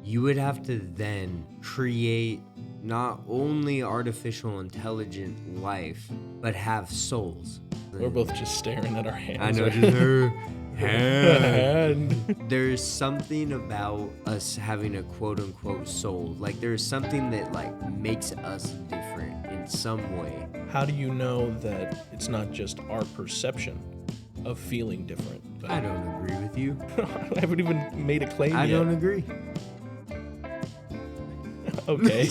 you would have to then create not only artificial intelligent life, but have souls. We're both just staring at our hands. I know, right? just her hand. There's something about us having a quote-unquote soul. Like, there's something that, like, makes us different in some way. How do you know that it's not just our perception of feeling different? But I don't agree with you. I haven't even made a claim I yet. don't agree. Okay.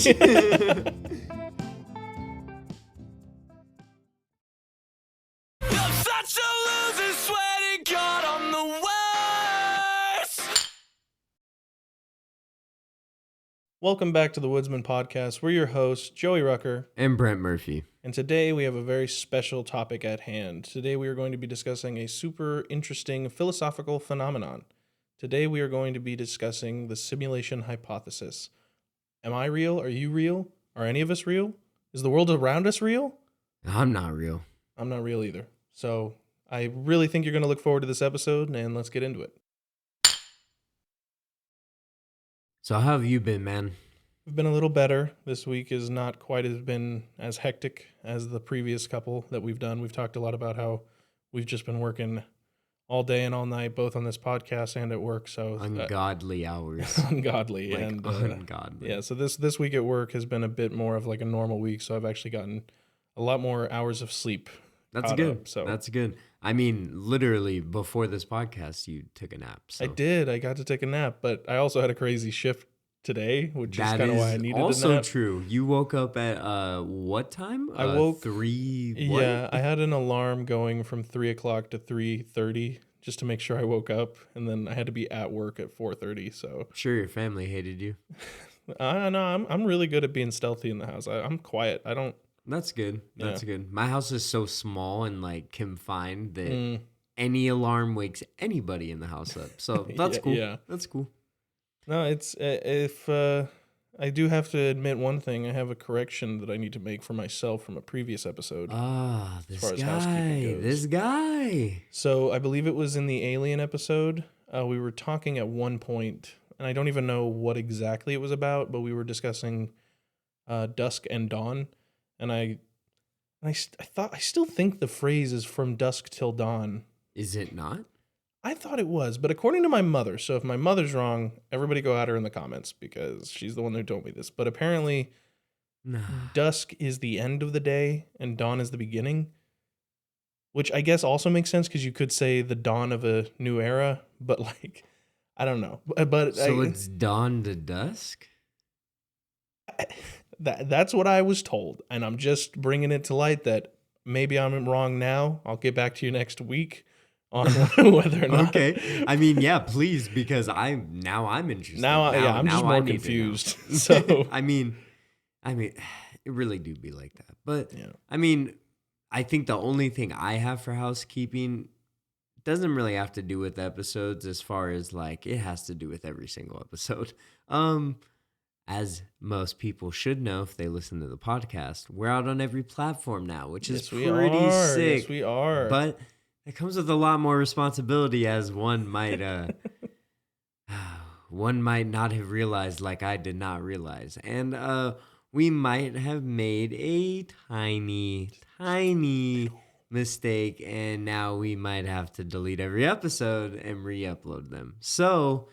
Welcome back to the Woodsmen Podcast. We're your hosts, Joey Rucker. And Brent Murphy. And today we have a very special topic at hand. Today we are going to be discussing a super interesting philosophical phenomenon. Today we are going to be discussing the simulation hypothesis. Am I real? Are you real? Are any of us real? Is the world around us real? I'm not real. I'm not real either. So I really think you're going to look forward to this episode, and let's get into it. So how have you been, man? We've been a little better. This week is not quite as hectic as the previous couple that we've done. We've talked a lot about how we've just been working all day and all night, both on this podcast and at work. So ungodly hours. Ungodly. Like, and ungodly. Yeah, so this week at work has been a bit more of like a normal week. So I've actually gotten a lot more hours of sleep. That's good. So that's good. I mean, literally before this podcast, you took a nap. So. I did. I got to take a nap, but I also had a crazy shift today, which is kind of why I needed a nap. Also true. You woke up at what time? I woke 3. What? Yeah, I had an alarm going from 3 o'clock to 3:30 just to make sure I woke up, and then I had to be at work at 4:30. So sure, your family hated you. I know. I'm really good at being stealthy in the house. I'm quiet. I don't. That's good. That's good. My house is so small and like confined that any alarm wakes anybody in the house up. So that's cool. Yeah, that's cool. No, it's if I do have to admit one thing. I have a correction that I need to make for myself from a previous episode. This guy. So I believe it was in the Alien episode. We were talking at one point, and I don't even know what exactly it was about, but we were discussing dusk and dawn. And I still think the phrase is from dusk till dawn. Is it not? I thought it was, but according to my mother, so if my mother's wrong, everybody go at her in the comments because she's the one who told me this. But apparently, dusk is the end of the day and dawn is the beginning, which I guess also makes sense because you could say the dawn of a new era, but like, I don't know. But so it's dawn to dusk? That's what I was told, and I'm just bringing it to light that maybe I'm wrong now. I'll get back to you next week on whether or not. Okay. I mean, yeah, please, because I'm interested. I'm just more confused. So I mean, it really do be like that. But yeah. I mean, I think the only thing I have for housekeeping doesn't really have to do with episodes as far as like it has to do with every single episode. As most people should know if they listen to the podcast, we're out on every platform now, which is pretty sick. Yes, we are. But it comes with a lot more responsibility, as one might not have realized, like I did not realize. And we might have made a tiny mistake, and now we might have to delete every episode and re-upload them. So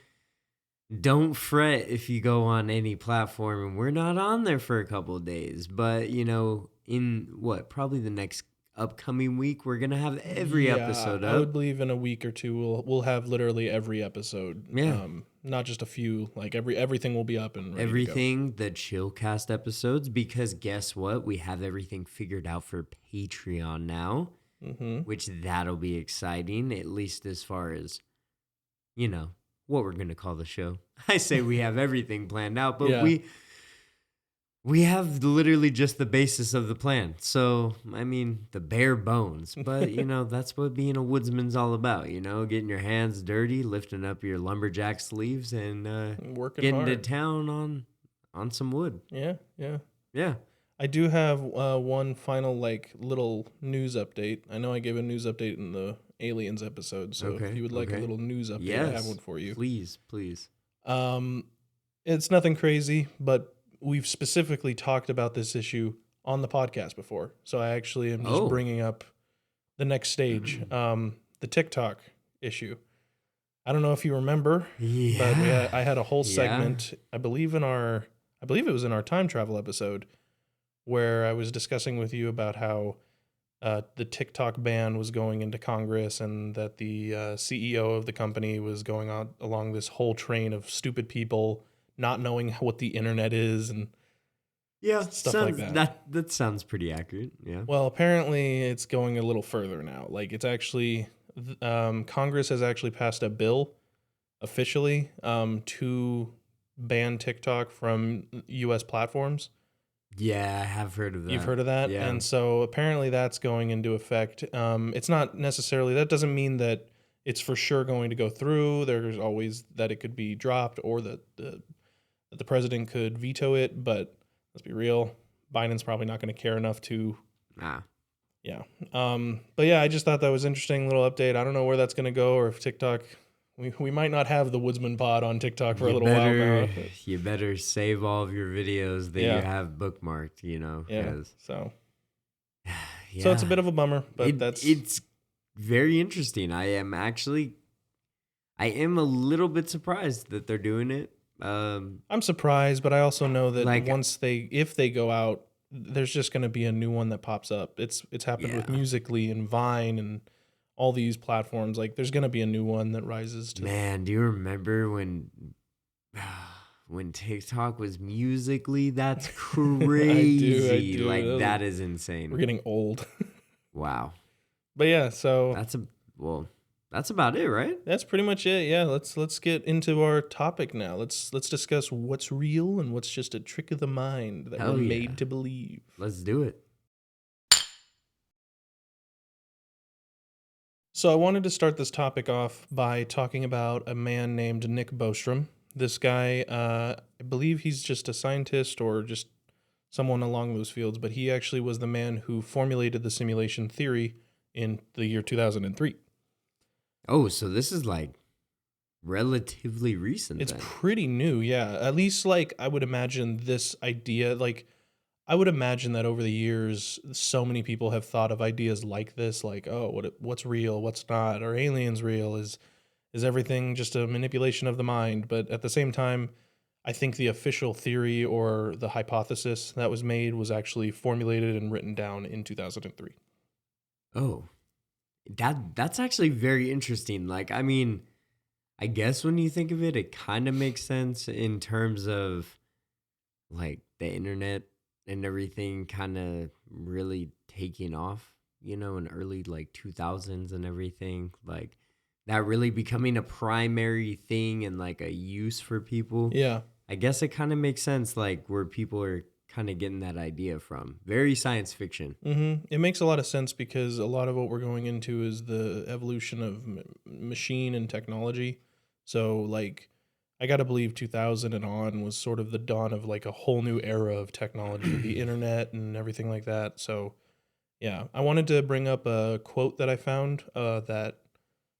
don't fret if you go on any platform and we're not on there for a couple of days. But, in probably the next upcoming week, we're going to have every episode up. I would believe in a week or two we'll have literally every episode. Yeah. Not just a few. Like everything will be up and ready everything, the Chillcast episodes, because guess what? We have everything figured out for Patreon now, which that'll be exciting, at least as far as, what we're going to call the show. I say we have everything planned out, but we have literally just the basis of the plan. So, I mean, the bare bones. But, that's what being a woodsman's all about, getting your hands dirty, lifting up your lumberjack sleeves, and getting hard to town on some wood. Yeah. Yeah. I do have one final little news update. I know I gave a news update in the Aliens episode, so if you would like a little news update, I have one for you. Please. It's nothing crazy, but we've specifically talked about this issue on the podcast before. So I actually am just bringing up the next stage, the TikTok issue. I don't know if you remember, but I had a whole segment, I believe it was in our time travel episode, where I was discussing with you about how the TikTok ban was going into Congress and that the CEO of the company was going on along this whole train of stupid people not knowing what the internet is and stuff like that. That sounds pretty accurate. Yeah. Well, apparently it's going a little further now. Like it's actually Congress has actually passed a bill officially to ban TikTok from U.S. platforms. Yeah, I have heard of that. You've heard of that? Yeah. And so apparently that's going into effect. It's not necessarily, that doesn't mean that it's for sure going to go through. There's always that it could be dropped or that the president could veto it. But let's be real, Biden's probably not going to care enough to. Yeah. But yeah, I just thought that was interesting little update. I don't know where that's going to go or if TikTok. We might not have the Woodsmen Pod on TikTok for a little while now. You better save all of your videos that you have bookmarked, Yeah. So it's a bit of a bummer, but it's very interesting. I am a little bit surprised that they're doing it. I'm surprised, but I also know that if they go out, there's just going to be a new one that pops up. It's happened with Musical.ly and Vine and all these platforms. Like there's going to be a new one that rises to. Man, do you remember when TikTok was Musical.ly? That's crazy. I do. Like that is insane. We're getting old. Wow. But yeah, so that's about it, right? That's pretty much it. Yeah, let's get into our topic now. Let's discuss what's real and what's just a trick of the mind that we're made to believe. Let's do it. So I wanted to start this topic off by talking about a man named Nick Bostrom. This guy, I believe he's just a scientist or just someone along those fields, but he actually was the man who formulated the simulation theory in the year 2003. Oh, so this is like relatively recent. It's pretty new, yeah. At least like I would imagine this idea, like I would imagine that over the years, so many people have thought of ideas like this, like, oh, what's real, what's not? Are aliens real? Is everything just a manipulation of the mind? But at the same time, I think the official theory or the hypothesis that was made was actually formulated and written down in 2003. Oh, that's actually very interesting. Like, I mean, I guess when you think of it, it kind of makes sense in terms of like the internet and everything kind of really taking off, in early like 2000s and everything, like that really becoming a primary thing and like a use for people. Yeah. I guess it kind of makes sense, like where people are kind of getting that idea from. Very science fiction. Mm-hmm. It makes a lot of sense because a lot of what we're going into is the evolution of machine and technology. So like, I got to believe 2000 and on was sort of the dawn of like a whole new era of technology, the internet and everything like that. So yeah, I wanted to bring up a quote that I found that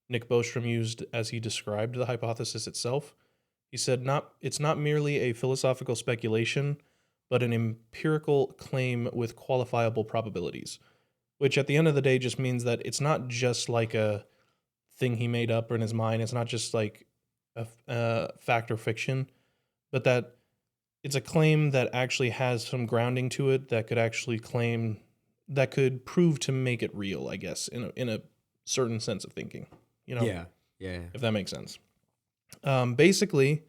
Nick Bostrom used as he described the hypothesis itself. He said, it's not merely a philosophical speculation, but an empirical claim with qualifiable probabilities, which at the end of the day just means that it's not just like a thing he made up or in his mind. It's not just like a fact or fiction, but that it's a claim that actually has some grounding to it that could prove to make it real, I guess, in a certain sense of thinking, Yeah. If that makes sense. Basically,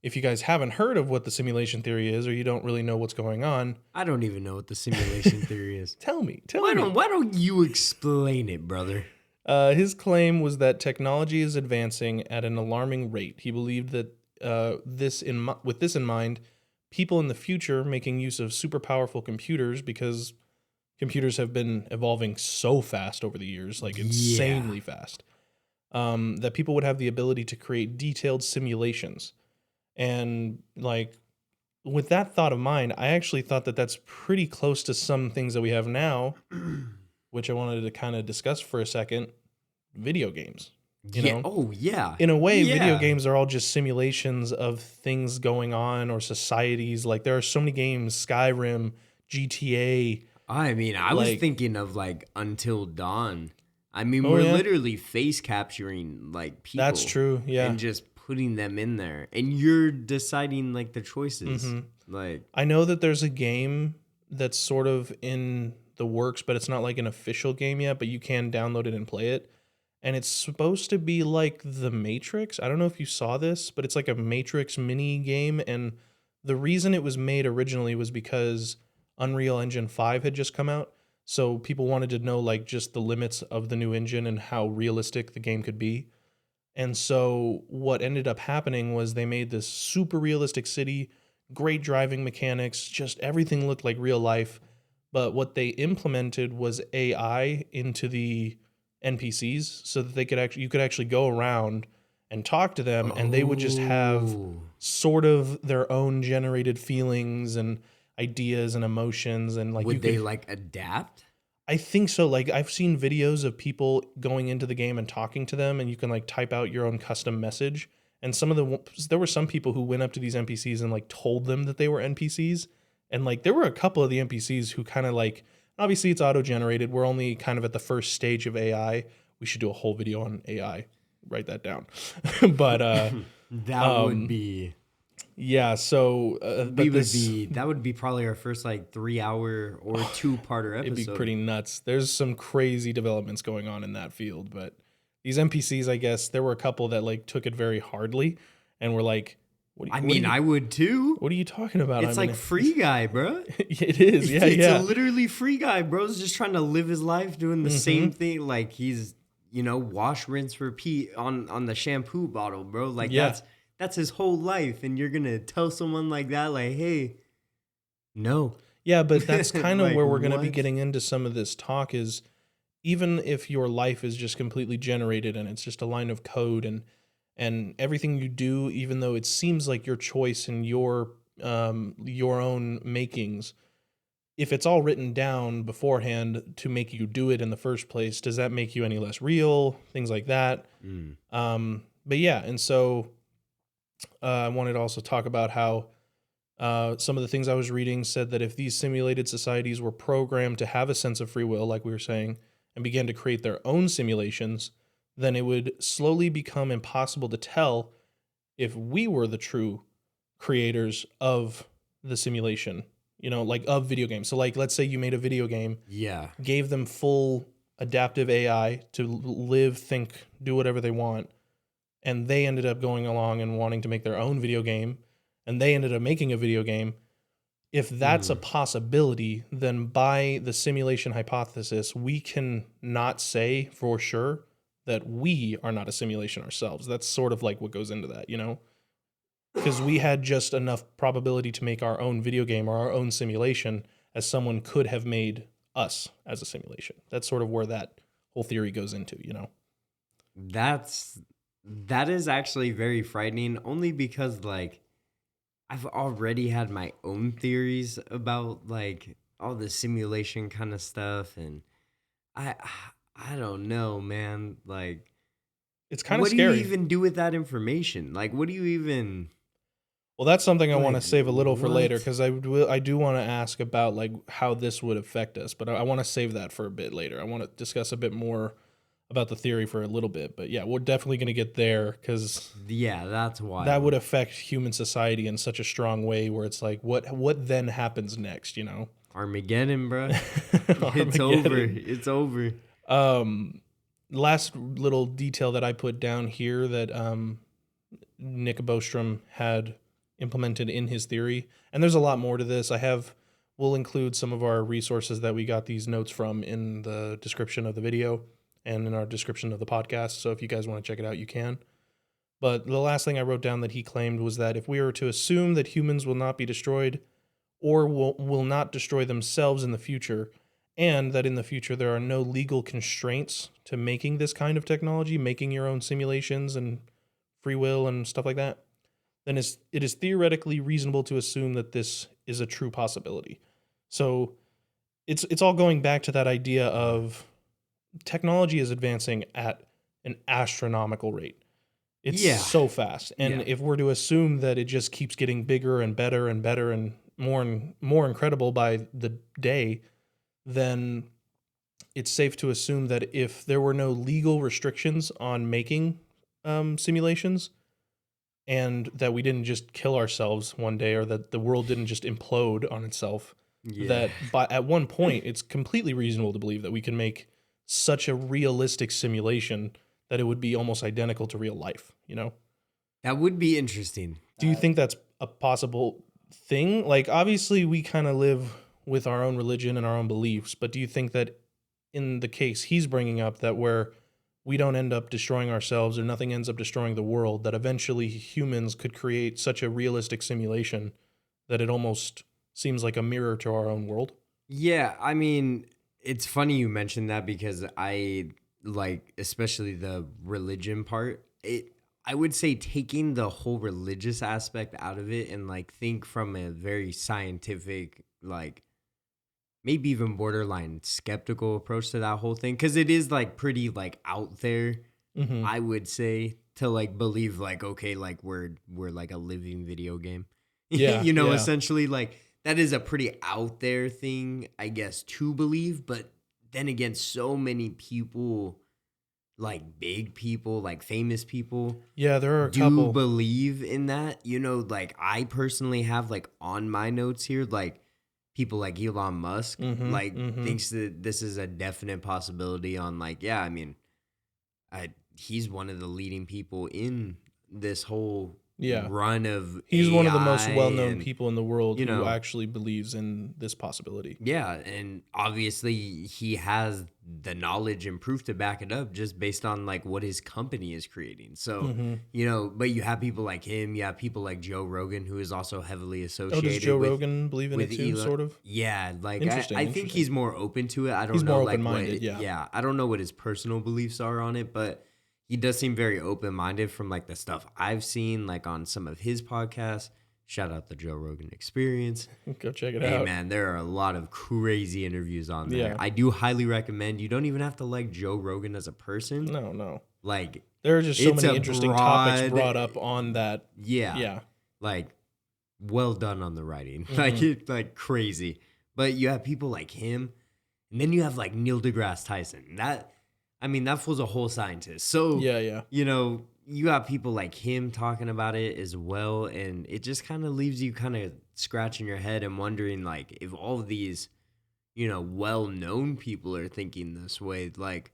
if you guys haven't heard of what the simulation theory is, or you don't really know what's going on, I don't even know what the simulation theory is. Tell me. Why don't you explain it, brother? His claim was that technology is advancing at an alarming rate. He believed that with this in mind, people in the future making use of super powerful computers, because computers have been evolving so fast over the years, like insanely fast, that people would have the ability to create detailed simulations. And like with that thought of mine, I actually thought that that's pretty close to some things that we have now, which I wanted to kind of discuss for a second. Video games. You know? Oh, yeah. In a way, video Yeah. games are all just simulations of things going on or societies. Like there are so many games, Skyrim, GTA. I mean, I was Like, thinking of like Until Dawn. I mean, oh we're yeah, literally face capturing like that's people true. Yeah. and just putting them in there, and you're deciding like the choices. hmm Like, I know that there's a game that's sort of in the works, but it's not like an official game yet, but you can download it and play it. And it's supposed to be like The Matrix. I don't know if you saw this, but it's like a Matrix mini game. And the reason it was made originally was because Unreal Engine 5 had just come out. So people wanted to know like just the limits of the new engine and how realistic the game could be. And so what ended up happening was they made this super realistic city, great driving mechanics, just everything looked like real life. But what they implemented was AI into the NPCs so that they could actually you could actually go around and talk to them and they would just have oh, sort of their own generated feelings and ideas and emotions and like you would they could like adapt? I think so. Like I've seen videos of people going into the game and talking to them, and you can like type out your own custom message. And there were some people who went up to these NPCs and like told them that they were NPCs, and like there were a couple of the NPCs who kind of like obviously it's auto generated. We're only kind of at the first stage of AI. We should do a whole video on AI. Write that down. But That would be. yeah. So That would be probably our first like 3 hour or 2-parter episode. it'd be pretty nuts. There's some crazy developments going on in that field, but these NPCs, I guess, there were a couple that like took it very hardly and were like, I would too. What are you talking about? It's like Free Guy, bro. It is, yeah, It's yeah. a literally Free Guy, bro's just trying to live his life doing the same thing. Like he's, wash, rinse, repeat on the shampoo bottle, bro. Like Yeah. that's his whole life, and you're gonna tell someone like that, like, hey, no. Yeah, but that's kind of Like, where we're going to be what? getting into some of this talk is even if your life is just completely generated and it's just a line of code and everything you do, even though it seems like your choice and your own makings, if it's all written down beforehand to make you do it in the first place, does that make you any less real? Things like that. But yeah, and so I wanted to also talk about how some of the things I was reading said that if these simulated societies were programmed to have a sense of free will, like we were saying, and began to create their own simulations, then it would slowly become impossible to tell if we were the true creators of the simulation, like of video games. So like, let's say you made a video game, Yeah. gave them full adaptive AI to live, think, do whatever they want, and they ended up going along and wanting to make their own video game, and they ended up making a video game. If that's a possibility, then by the simulation hypothesis, we can not say for sure that we are not a simulation ourselves. That's sort of like what goes into that, Because we had just enough probability to make our own video game or our own simulation as someone could have made us as a simulation. That's sort of where that whole theory goes into, That is actually very frightening, only because like I've already had my own theories about like all the simulation kind of stuff, and I don't know, man. Like, It's kind of what do scary. you even do with that information? Like, what do you even? Well, that's something I want to Like, save a little for later what? because I do want to ask about like how this would affect us, but I want to save that for a bit later. I want to discuss a bit more about the theory for a little bit, but yeah, we're definitely going to get there because Yeah, that's why that would affect human society in such a strong way where it's like what then happens next, Armageddon, bro. It's over. Armageddon. It's over. Last little detail that I put down here that Nick Bostrom had implemented in his theory, and there's a lot more to this. We'll include some of our resources that we got these notes from in the description of the video and in our description of the podcast. So if you guys want to check it out, you can. But the last thing I wrote down that he claimed was that if we were to assume that humans will not be destroyed or will not destroy themselves in the future, and that in the future there are no legal constraints to making this kind of technology, making your own simulations and free will and stuff like that, then it is theoretically reasonable to assume that this is a true possibility. So it's all going back to that idea of technology is advancing at an astronomical rate. It's Yeah. so fast. And if we're to assume that it just keeps getting bigger and better and more incredible by the day, then it's safe to assume that if there were no legal restrictions on making simulations, and that we didn't just kill ourselves one day, or that the world didn't just implode on itself, that at one point it's completely reasonable to believe that we can make such a realistic simulation that it would be almost identical to real life, you know? That would be interesting. Do you think that's a possible thing? Like, obviously we kind of live with our own religion and our own beliefs, but do you think that in the case he's bringing up, that where we don't end up destroying ourselves or nothing ends up destroying the world, that eventually humans could create such a realistic simulation that it almost seems like a mirror to our own world? Yeah, I mean, it's funny you mentioned that because I like, especially the religion part. I would say taking the whole religious aspect out of it and like think from a very scientific, like maybe even borderline skeptical approach to that whole thing, because it is like pretty like out there. I would say, to like believe like, okay, like we're like a living video game. Yeah, You know, yeah. essentially, like that is a pretty out there thing, I guess, to believe. But then again, so many people, like big people, like famous people, Yeah, there are a do couple. believe in that. You know, like I personally have like on my notes here, like people like Elon Musk, like thinks that this is a definite possibility on like, yeah, I mean, he's one of the leading people in this whole run of He's AI, one of the most well-known and, people in the world you who know, actually believes in this possibility. yeah, and obviously he has the knowledge and proof to back it up just based on like what his company is creating. So, you know, but you have people like him, you have people like Joe Rogan, who is also heavily associated Oh, does Joe with, Rogan believe in it too, Elon. sort of? Yeah, like Interesting, I think interesting. he's more open to it. I don't He's know more like open-minded, what yeah. I don't know what his personal beliefs are on it, but he does seem very open-minded from like the stuff I've seen like on some of his podcasts. Shout out the Joe Rogan Experience. Go check it Hey out. man, there are a lot of crazy interviews on there. Yeah. I do highly recommend. You don't even have to like Joe Rogan as a person. No. Like, There are just so it's many a interesting topics broad- brought up on that. Yeah. Like, well done on the writing. Mm-hmm. Like, it's like crazy. But you have people like him, and then you have like Neil deGrasse Tyson. That fool's a whole scientist. So Yeah. you know, you got people like him talking about it as well, and it just kind of leaves you kind of scratching your head and wondering, like, if all of these, you know, well-known people are thinking this way, like,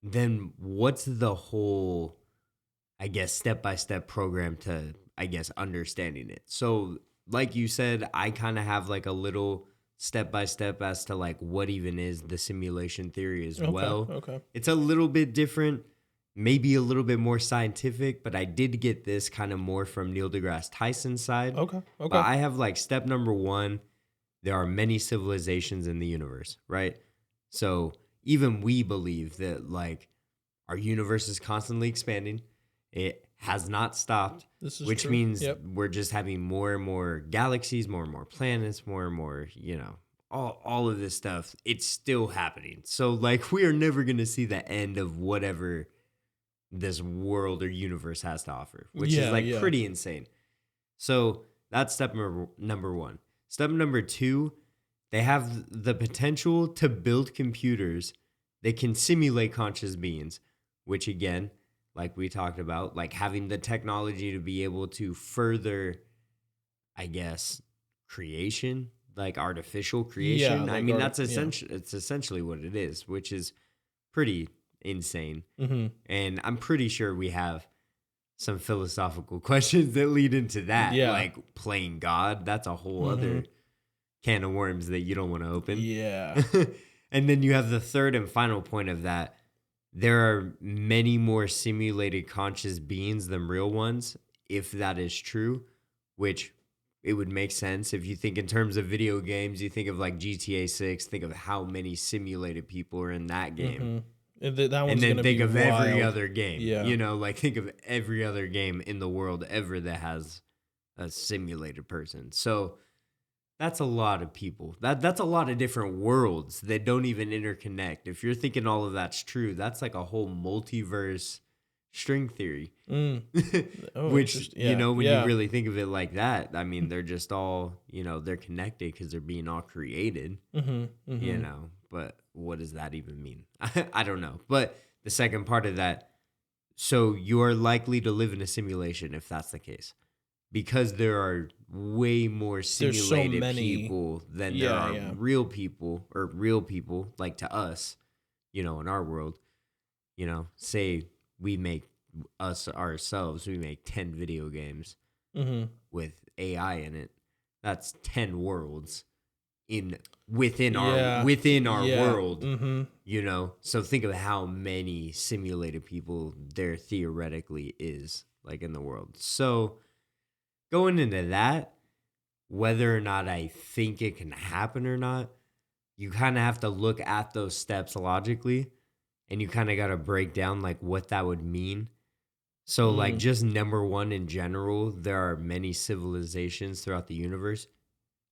then what's the whole, I guess, step-by-step program to, I guess, understanding it? So, like you said, I kind of have like a little step-by-step as to like what even is the simulation theory as well. Okay. It's a little bit different, maybe a little bit more scientific, but I did get this kind of more from Neil deGrasse Tyson's side. Okay. But I have like step number 1, there are many civilizations in the universe, right? So even we believe that like our universe is constantly expanding. It has not stopped, This is which true. means Yep. we're just having more and more galaxies, more and more planets, more and more, you know, all of this stuff. It's still happening. So like we are never going to see the end of whatever this world or universe has to offer, which is like pretty insane. So that's step number 1. Step number 2, they have the potential to build computers that can simulate conscious beings, which again, like we talked about, like having the technology to be able to further, I guess, creation, like artificial creation. Yeah, I like mean, that's it's essentially what it is, which is pretty insane. And I'm pretty sure we have some philosophical questions that lead into that. Yeah. Like playing God, that's a whole other can of worms that you don't want to open. Yeah. And then you have the third and final point of that. There are many more simulated conscious beings than real ones, if that is true, which it would make sense. If you think in terms of video games, you think of like GTA 6, think of how many simulated people are in that game. That one's And then gonna think be of wild. every other game. Yeah. You know, like think of every other game in the world ever that has a simulated person. So That's a lot of people. That's a lot of different worlds that don't even interconnect. If you're thinking all of that's true, that's like a whole multiverse string theory. Mm. Oh, Which, interesting. Yeah, when you yeah. really think of it like that, I mean, they're just all, they're connected because they're being all created, but what does that even mean? I don't know. But the second part of that, so you're likely to live in a simulation if that's the case. Because there are way more There's so simulated many. people than there Yeah, are yeah. real people, or real people, like to us, in our world, say we make ourselves, we make 10 video games with AI in it. That's 10 worlds within Yeah. our Yeah. world, So think of how many simulated people there theoretically is, like, in the world. So going into that, whether or not I think it can happen or not, you kind of have to look at those steps logically, and you kind of got to break down like what that would mean. So like just number one in general, there are many civilizations throughout the universe.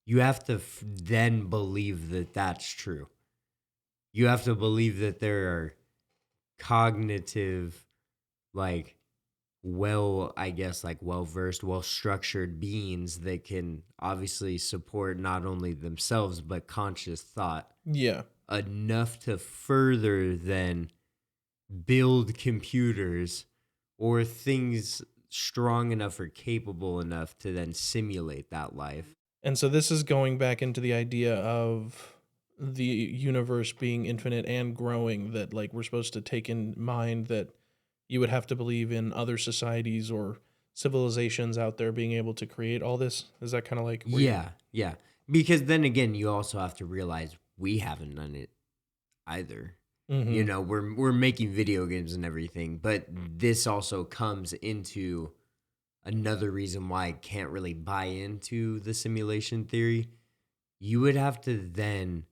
You have to then believe that that's true. You have to believe that there are cognitive, like, well-versed, well-structured beings that can obviously support not only themselves, but conscious thought. Yeah. Enough to further than build computers or things strong enough or capable enough to then simulate that life. And so this is going back into the idea of the universe being infinite and growing, that like we're supposed to take in mind that you would have to believe in other societies or civilizations out there being able to create all this. Is that kind of like Yeah. Because then again, you also have to realize we haven't done it either. We're making video games and everything, but this also comes into another reason why I can't really buy into the simulation theory. You would have to then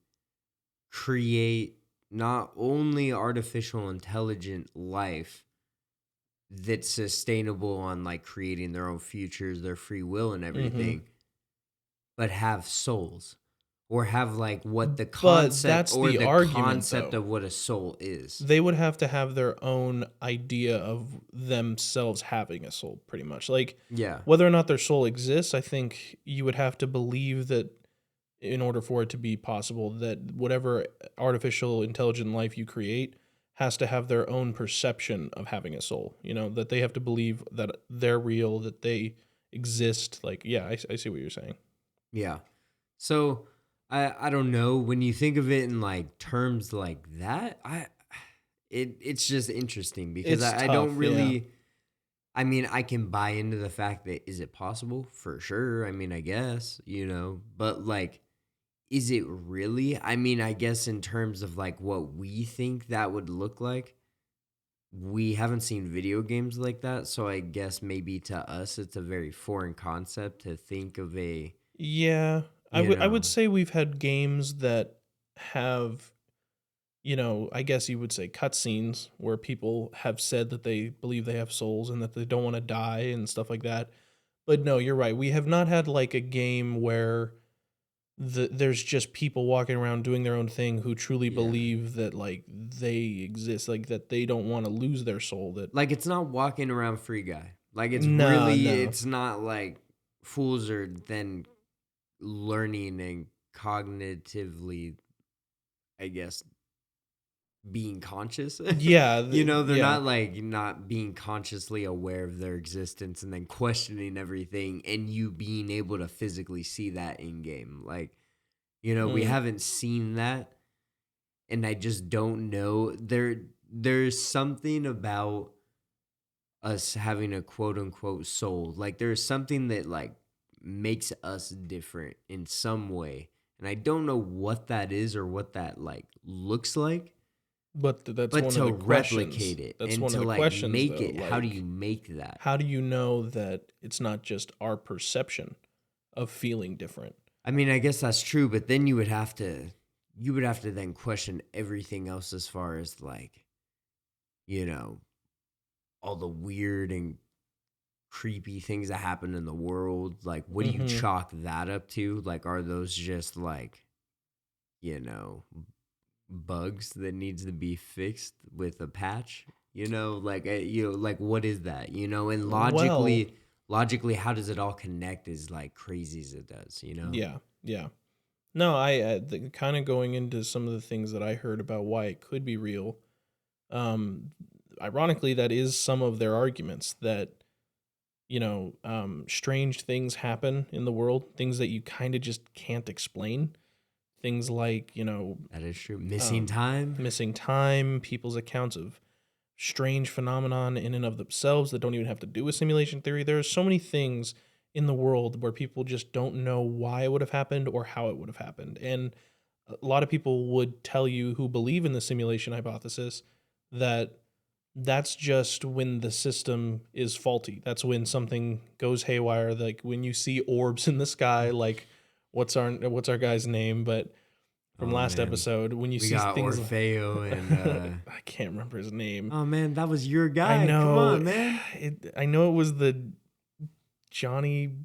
create not only artificial intelligent life that's sustainable on like creating their own futures, their free will and everything, but have souls. Or have like what the concept that's the argument, concept though. of what a soul is. They would have to have their own idea of themselves having a soul, pretty much. Like, Yeah. whether or not their soul exists, I think you would have to believe that in order for it to be possible, that whatever artificial intelligent life you create has to have their own perception of having a soul. That they have to believe that they're real, that they exist. Like, yeah, I see what you're saying. Yeah. So I don't know, when you think of it in like terms like that, it's just interesting because It's I tough, don't really yeah. I mean, I can buy into the fact that is it possible? For sure. I mean, I guess, but like, is it really? I mean, I guess in terms of like what we think that would look like, we haven't seen video games like that. So I guess maybe to us, it's a very foreign concept to think of a, Yeah, I would say we've had games that have, I guess you would say cutscenes where people have said that they believe they have souls and that they don't want to die and stuff like that. But no, you're right. We have not had like a game where there's just people walking around doing their own thing who truly Yeah. believe that like they exist, like that they don't want to lose their soul. That like, it's not walking around free guy. Like, it's no, it's not like fools are then learning and cognitively, I guess, being conscious. yeah, They're yeah. not like not being consciously aware of their existence and then questioning everything and you being able to physically see that in game. Like, we haven't seen that, and I just don't know. There's something about us having a quote unquote soul. Like, there's something that like makes us different in some way. And I don't know what that is or what that like looks like. But that's But one of to the questions. replicate it That's and one to of the like questions, make though. it, how do Like, you make that? how do you know that it's not just our perception of feeling different? I mean, I guess that's true, but then you would have to then question everything else as far as like, all the weird and creepy things that happen in the world, like what do you chalk that up to? Like, are those just like, bugs that needs to be fixed with a patch? Like what is that? And logically, how does it all connect? Is like crazy as it does, Yeah. No, I kind of going into some of the things that I heard about why it could be real. Ironically, that is some of their arguments that, strange things happen in the world, things that you kind of just can't explain. Things like, that is true. Missing time, people's accounts of strange phenomenon in and of themselves that don't even have to do with simulation theory. There are so many things in the world where people just don't know why it would have happened or how it would have happened. And a lot of people would tell you who believe in the simulation hypothesis that that's just when the system is faulty. That's when something goes haywire. Like when you see orbs in the sky, like what's our guy's name? But from last episode, when you see things Orfeo and I can't remember his name. Oh man, that was your guy. I know. Come on, man. I know it was the Johnny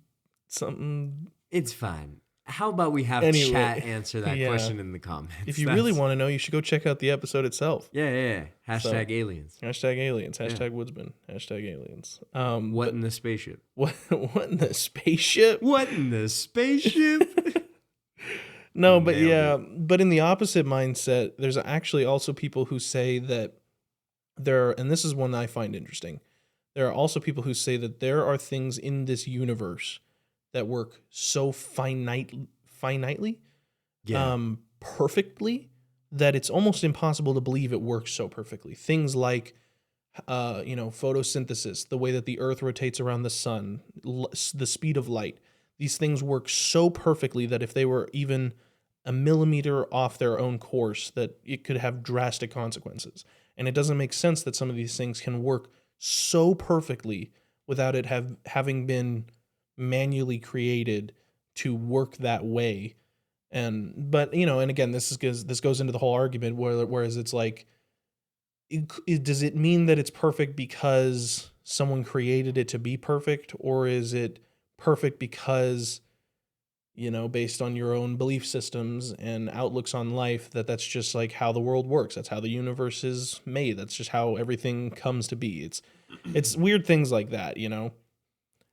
something. It's fine. How about we have chat answer that question in the comments? If you really want to know, you should go check out the episode itself. Yeah. Hashtag aliens. Hashtag aliens. Hashtag Woodsmen. Hashtag aliens. What in the spaceship? What in the spaceship? What in the spaceship? No, but but in the opposite mindset, there's actually also people who say that and this is one I find interesting. There are also people who say that there are things in this universe that work so finitely, perfectly, that it's almost impossible to believe it works so perfectly. Things like, photosynthesis, the way that the Earth rotates around the sun, the speed of light. These things work so perfectly that if they were even a millimeter off their own course, that it could have drastic consequences. And it doesn't make sense that some of these things can work so perfectly without it having been manually created to work that way. But and again, this goes into the whole argument whereas it's like, does it mean that it's perfect because someone created it to be perfect, or is it perfect because based on your own belief systems and outlooks on life, that's just like how the world works, that's how the universe is made, that's just how everything comes to be. It's weird things like that.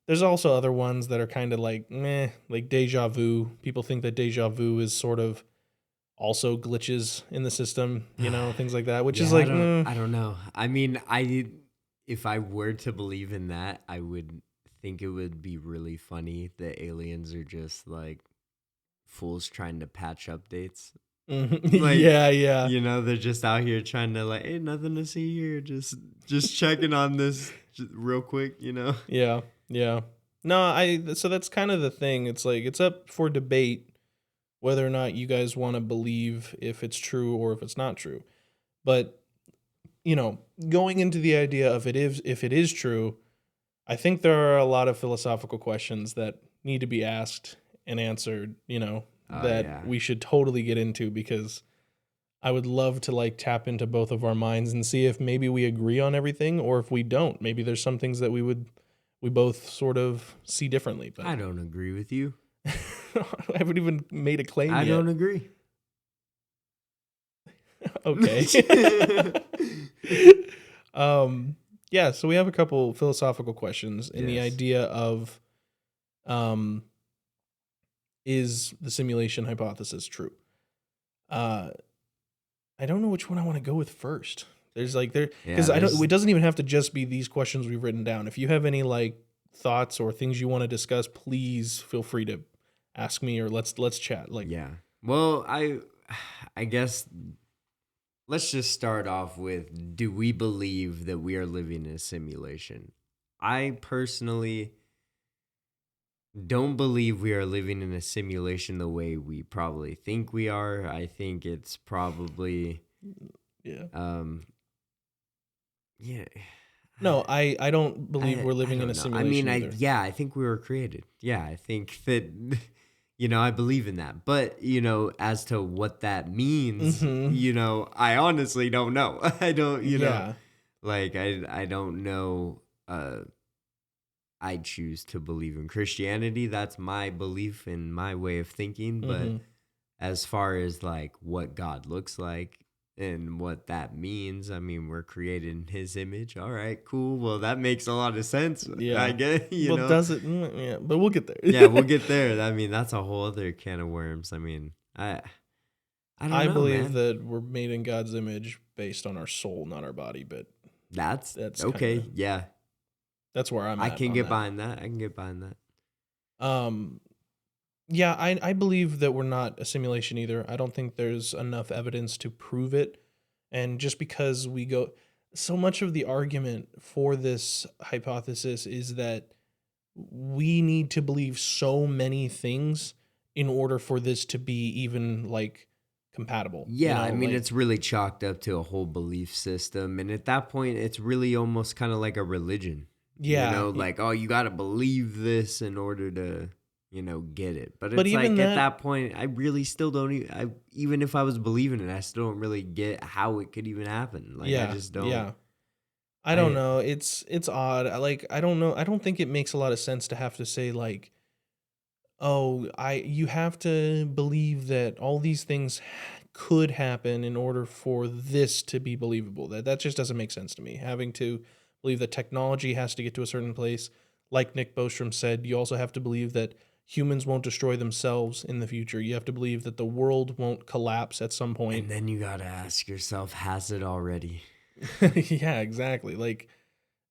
There's also other ones that are kind of like meh, like deja vu. People think that deja vu is sort of also glitches in the system, things like that, which is like, I don't know. I mean, if I were to believe in that, I would think it would be really funny that aliens are just like fools trying to patch updates. Like, yeah. They're just out here trying to like, hey, nothing to see here. Just checking on this real quick, Yeah. No, so that's kind of the thing. It's like, it's up for debate whether or not you guys want to believe if it's true or if it's not true. But, going into the idea of if it is true, I think there are a lot of philosophical questions that need to be asked and answered, we should totally get into, because I would love to tap into both of our minds and see if maybe we agree on everything, or if we don't. Maybe there's some things that we both sort of see differently. But I don't agree with you. I haven't even made a claim yet. I don't agree. Okay. So we have a couple philosophical questions in the idea of, is the simulation hypothesis true? I don't know which one I want to go with first. There's because it doesn't even have to just be these questions we've written down. If you have any thoughts or things you want to discuss, please feel free to ask me, or let's chat. Well, I guess let's just start off with, do we believe that we are living in a simulation? I personally don't believe we are living in a simulation the way we probably think we are. I think it's probably No, I don't believe we're living in a simulation. I think we were created. Yeah, I think that I believe in that. But, as to what that means, I honestly don't know. I don't, I don't know. I choose to believe in Christianity. That's my belief and my way of thinking. But as far as like what God looks like and what that means, I mean, we're created in his image. All right, cool. Well, that makes a lot of sense. Yeah. I guess, you know. Does it? Yeah, but we'll get there. Yeah, we'll get there. I mean, that's a whole other can of worms. I mean, I don't know, believe man. that we're made in God's image based on our soul, not our body, but That's okay. Kinda, yeah. That's where I'm at. I can get behind that. I can get behind that. Yeah, I believe that we're not a simulation either. I don't think there's enough evidence to prove it. And just because so much of the argument for this hypothesis is that we need to believe so many things in order for this to be even like compatible. Yeah, I mean, it's really chalked up to a whole belief system. And at that point, it's really almost kind of like a religion. Yeah. You know, like, oh, you got to believe this in order to, get it. But it's like at that point, I really still don't even if I was believing it, I still don't really get how it could even happen. Like, I just don't. Yeah. I don't know. It's odd. I don't know. I don't think it makes a lot of sense to have to say like, oh, you have to believe that all these things could happen in order for this to be believable. That just doesn't make sense to me. Having to believe that technology has to get to a certain place. Like Nick Bostrom said, you also have to believe that humans won't destroy themselves in the future. You have to believe that the world won't collapse at some point. And then you got to ask yourself, has it already? Yeah, exactly. Like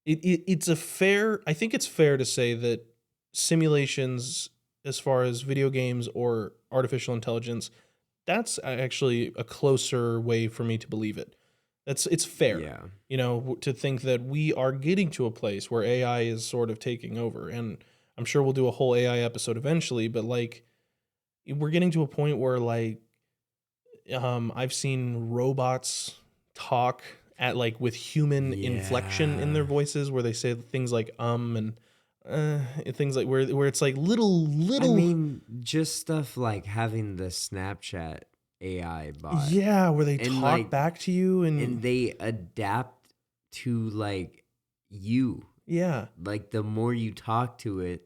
I think it's fair to say that simulations as far as video games or artificial intelligence, that's actually a closer way for me to believe it. It's fair. Yeah. To think that we are getting to a place where AI is sort of taking over. And I'm sure we'll do a whole AI episode eventually, but like we're getting to a point where like I've seen robots talk at like with human inflection in their voices, where they say things like and things like where it's like little. I mean, just stuff like having the Snapchat AI bot. Yeah, where they talk like, back to you and they adapt to like you. Yeah. Like the more you talk to it,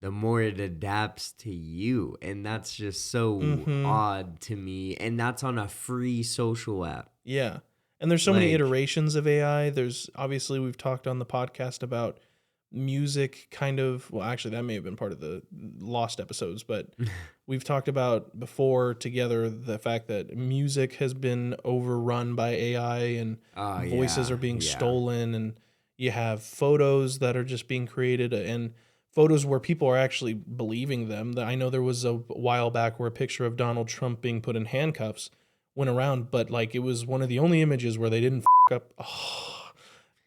the more it adapts to you. And that's just so odd to me. And that's on a free social app. Yeah. And there's so many iterations of AI. There's obviously, we've talked on the podcast about music kind of, well, actually that may have been part of the lost episodes, but we've talked about before together the fact that music has been overrun by AI and voices are being stolen, and you have photos that are just being created and photos where people are actually believing them. I know there was a while back where a picture of Donald Trump being put in handcuffs went around, but like it was one of the only images where they didn't up. Oh,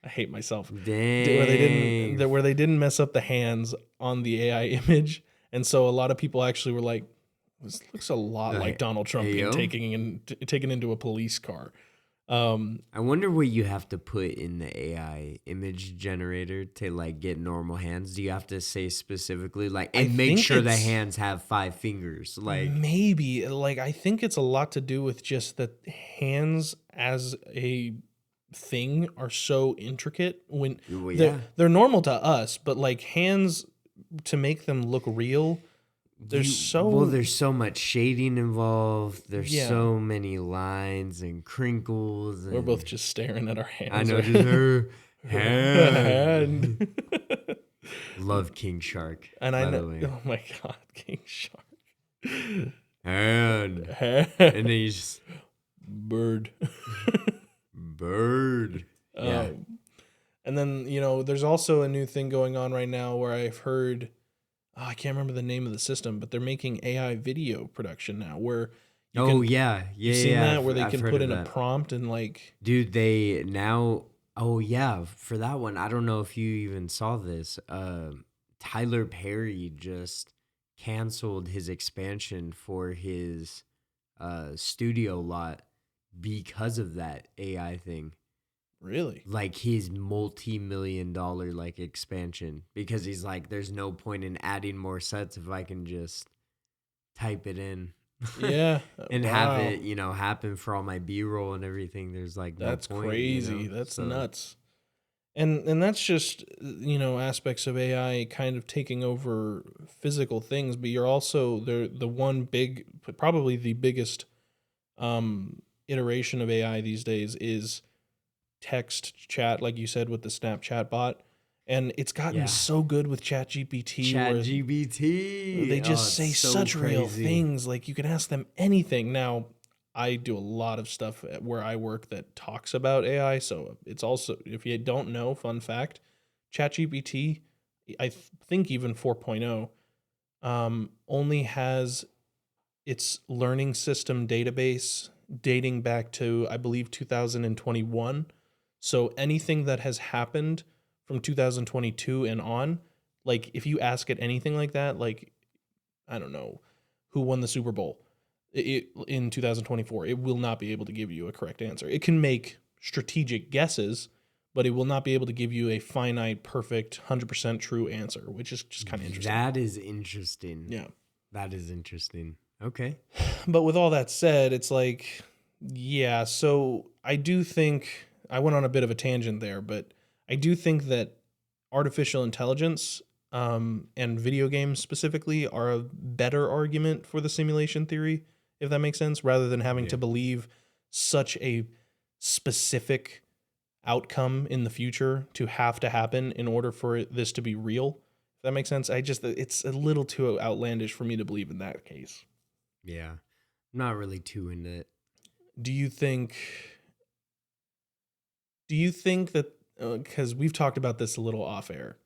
I hate myself. Dang. Where they didn't mess up the hands on the AI image, and so a lot of people actually were like, "This looks a lot like Donald Trump being taken into a police car." I wonder what you have to put in the AI image generator to like get normal hands. Do you have to say specifically like and make sure the hands have 5 fingers? Like maybe like I think it's a lot to do with just that hands as a thing are so intricate when they're normal to us, but like hands to make them look real. There's so much shading involved. There's so many lines and crinkles. And we're both just staring at our hands. I know, just her hand. Love King Shark. And I know, oh my God, King Shark. And then he's just bird. Yeah. And then, there's also a new thing going on right now where I've heard, I can't remember the name of the system, but they're making AI video production now where you've seen that where they can put in a prompt and like, dude, for that one, I don't know if you even saw this. Tyler Perry just canceled his expansion for his studio lot because of that AI thing. Really? Like his multi-million-dollar like expansion, because he's like, there's no point in adding more sets if I can just type it in. Yeah. And have it, happen for all my B-roll and everything. There's like no point. That's crazy. That's nuts. And that's just, aspects of AI kind of taking over physical things, but you're also the one big, probably the biggest iteration of AI these days is text chat, like you said with the Snapchat bot. And it's gotten Yeah. so good with ChatGPT Chat where GBT. they Oh, just it's say so such real crazy. things. Like you can ask them anything. Now, I do a lot of stuff at where I work that talks about AI. So it's also, if you don't know, fun fact, ChatGPT, think even 4.0, only has its learning system database dating back to, I believe, 2021. So anything that has happened from 2022 and on, like if you ask it anything like that, like, I don't know, who won the Super Bowl in 2024, it will not be able to give you a correct answer. It can make strategic guesses, but it will not be able to give you a finite, perfect, 100% true answer, which is just kind of interesting. That is interesting. Yeah. That is interesting. Okay. But with all that said, it's like, yeah, so I do think I went on a bit of a tangent there, but I do think that artificial intelligence and video games specifically are a better argument for the simulation theory, if that makes sense, rather than having to Yeah. believe such a specific outcome in the future to have to happen in order for this to be real. If that makes sense, it's a little too outlandish for me to believe in that case. Yeah. I'm not really too into it. Do you think do you think that, because we've talked about this a little off air,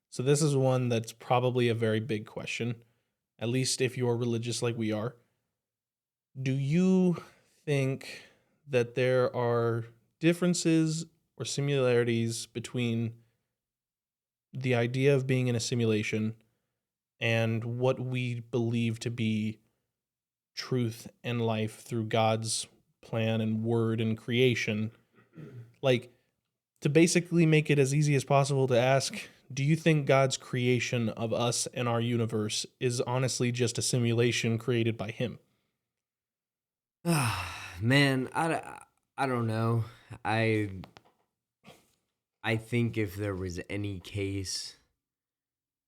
so this is one that's probably a very big question, at least if you're religious like we are. Do you think that there are differences or similarities between the idea of being in a simulation and what we believe to be truth and life through God's plan and word and creation? Like, to basically make it as easy as possible to ask, do you think God's creation of us and our universe is honestly just a simulation created by him? Man, I don't know. I I think if there was any case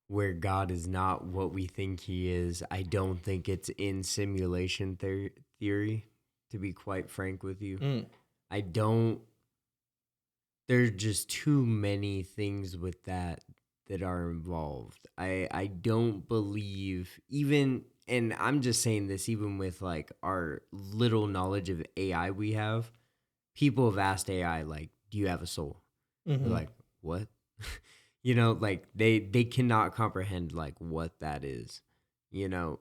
where God is not what we think he is, I don't think it's in simulation theory, to be quite frank with you. Mm. I don't, there's just too many things with that are involved. I don't believe even, and I'm just saying this even with like our little knowledge of AI we have, people have asked AI like, do you have a soul? They're Mm-hmm. like, what? Like they cannot comprehend like what that is, you know.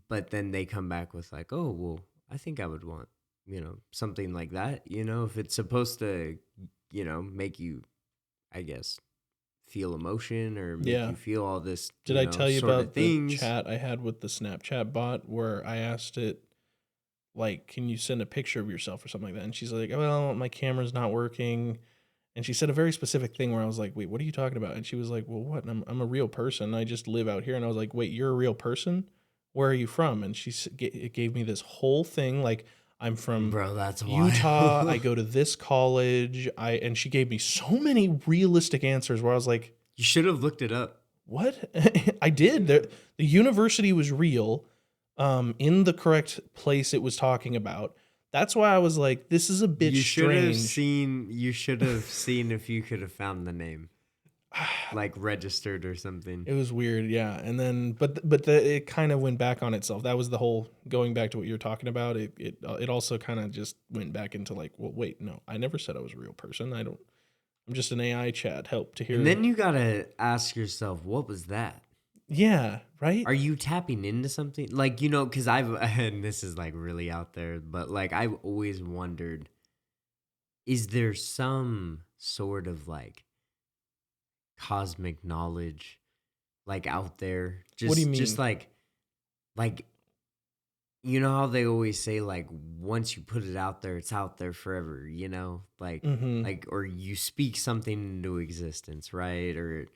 But then they come back with like, oh well, I think I would want, something like that. If it's supposed to, make you, I guess, feel emotion or make Yeah. you feel all this, Did I tell you sort of about the things. chat I had with the Snapchat bot where I asked it, like, can you send a picture of yourself or something like that? And she's like, well, my camera's not working. And she said a very specific thing where I was like, wait, what are you talking about? And she was like, well, what? And I'm a real person. I just live out here. And I was like, wait, you're a real person? Where are you from? And it gave me this whole thing. Like, I'm from Bro, that's Utah. I wild. go to this college. And she gave me so many realistic answers where I was like, You should have looked it up. what? I did. The university was real, in the correct place it was talking about. That's why I was like, this is a bit strange. You should have seen if you could have found the name, like registered or something. It was weird, yeah. And then, it kind of went back on itself. That was the whole going back to what you're talking about. It also kind of just went back into like, well, wait, no, I never said I was a real person. I don't. I'm just an AI chat. Help to And hear. then you gotta ask yourself, what was that? Yeah, right. Are you tapping into something? Like, because I've, and this is like really out there, but like I've always wondered, is there some sort of like cosmic knowledge like out there? What do you Just mean? like, you know how they always say like once you put it out there, it's out there forever, Mm-hmm. or you speak something into existence, right? Or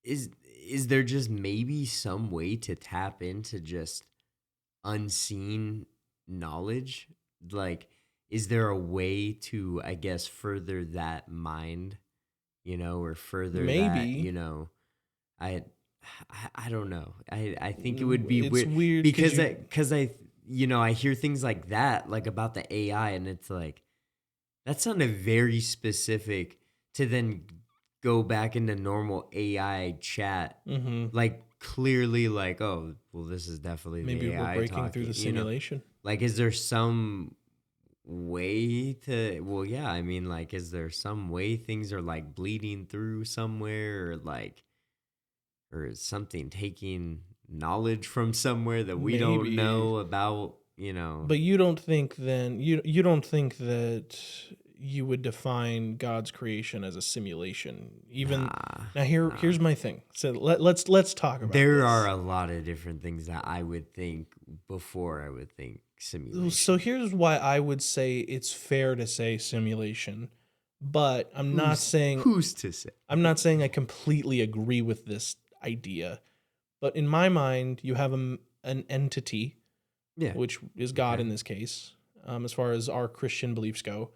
is is there just maybe some way to tap into just unseen knowledge? Like is there a way to, I guess, further that mind, or further that, Maybe. I, I don't know. I think it would be It's weird weird because I hear things like that, like about the AI, and it's like, that sounded very specific to then go back into normal AI chat. Like, clearly, like, oh, well, this is definitely maybe the we're AI breaking through talking, the simulation. Like, is there some way to, well, yeah, I mean, like, is there some way things are, like, bleeding through somewhere, or, like, or is something taking knowledge from somewhere that we don't Maybe. know about, But you don't think then you don't think that you would define God's creation as a simulation? Even now, Nah. here's my thing. So let's talk about There this. are a lot of different things that I would think before I would think simulation. So here's why I would say it's fair to say simulation, but I'm not saying Who's to say? I'm not saying I completely agree with this idea. But in my mind, you have an entity, Yeah. which is God in this case, as far as our Christian beliefs go.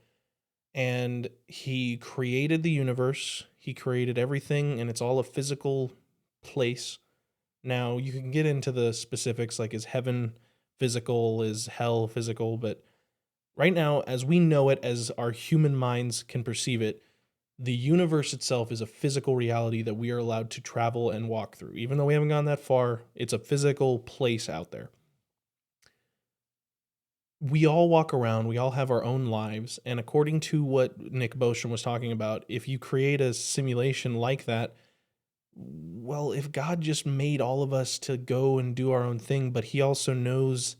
And he created the universe, he created everything, and it's all a physical place. Now, you can get into the specifics, like is heaven physical, is hell physical, but right now, as we know it, as our human minds can perceive it, the universe itself is a physical reality that we are allowed to travel and walk through. Even though we haven't gone that far, it's a physical place out there. We all walk around, we all have our own lives, and according to what Nick Bostrom was talking about, if you create a simulation like that, well, if God just made all of us to go and do our own thing, but he also knows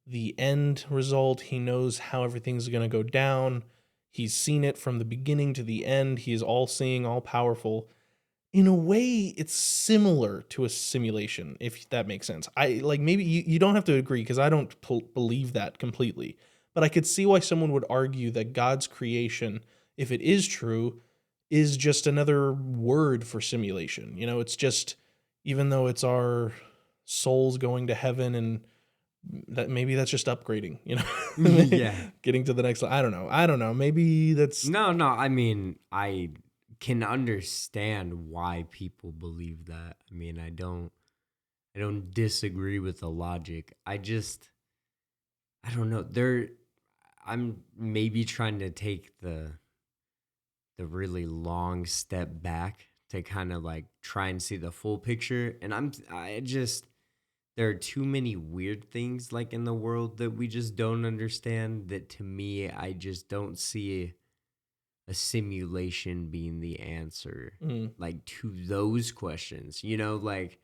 the end result, he knows how everything's going to go down, he's seen it from the beginning to the end, he is all-seeing, all-powerful. In a way, it's similar to a simulation, if that makes sense. I like maybe you don't have to agree because I don't believe that completely, but I could see why someone would argue that God's creation, if it is true, is just another word for simulation. It's just, even though it's our souls going to heaven, and that maybe that's just upgrading, Yeah. getting to the next level. I don't know. Maybe that's No. I mean, I can understand why people believe that. I mean, I don't disagree with the logic. I don't know. I'm maybe trying to take the really long step back to kind of like try and see the full picture. And there are too many weird things like in the world that we just don't understand, that to me, I just don't see a simulation being the answer, like to those questions, like,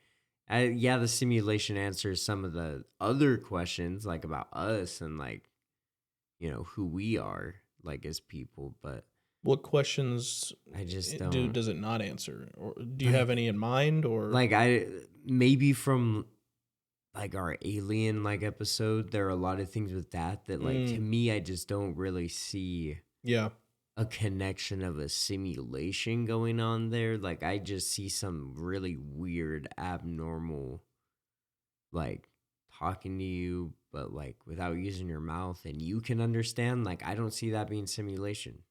the simulation answers some of the other questions, like about us and like, who we are, like as people, but what questions I just don't. does it not answer, or do you have any in mind, or like maybe from like our alien like episode, there are a lot of things with that like to me, I just don't really see a connection of a simulation going on there. Like I just see some really weird, abnormal, like talking to you, but like without using your mouth and you can understand. Like I don't see that being simulation.